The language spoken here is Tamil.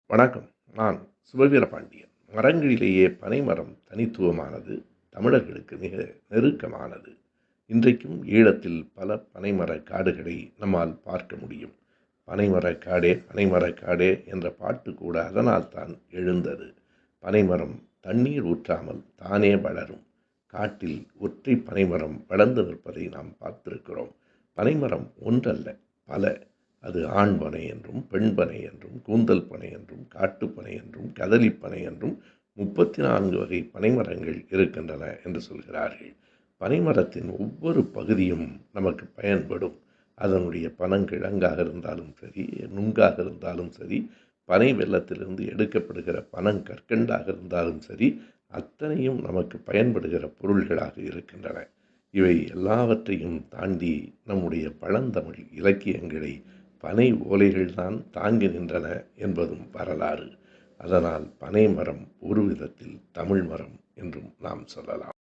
வணக்கம். நான் சிவவீரபாண்டியன். மரங்களிலேயே பனைமரம் தனித்துவமானது, தமிழர்களுக்கு மிக நெருக்கமானது. இன்றைக்கும் ஈழத்தில் பல பனைமர காடுகளை நம்மால் பார்க்க முடியும். பனைமரக் காடே பனைமரக் காடே என்ற பாட்டு கூட அதனால்தான் எழுந்தது. பனைமரம் தண்ணீர் ஊற்றாமல் தானே வளரும். காட்டில் ஒற்றை பனைமரம் வளர்ந்து நிற்பதை நாம் பார்த்திருக்கிறோம். பனைமரம் ஒன்றல்ல, பல. அது ஆண் பனை என்றும், பெண் பனை என்றும், கூந்தல் பனை என்றும், காட்டுப்பனை என்றும், கதலிப்பனை என்றும் 34 வகை பனைமரங்கள் இருக்கின்றன என்று சொல்கிறார்கள். பனைமரத்தின் ஒவ்வொரு பகுதியும் நமக்கு பயன்படும். அதனுடைய பனங்கிழங்காக இருந்தாலும் சரி, நுங்காக இருந்தாலும் சரி, பனை வெல்லத்திலிருந்து எடுக்கப்படுகிற பனங்கற்கண்டாக இருந்தாலும் சரி, அத்தனையும் நமக்கு பயன்படுகிற பொருள்களாக இருக்கின்றன. இவை எல்லாவற்றையும் தாண்டி நம்முடைய பழந்தமிழ் இலக்கியங்களை பனை ஓலைகள்தான் தாங்கி நின்றன என்பதும் வரலாறு. அதனால் பனை மரம் ஒரு விதத்தில் தமிழ் மரம் என்றும் நாம் சொல்லலாம்.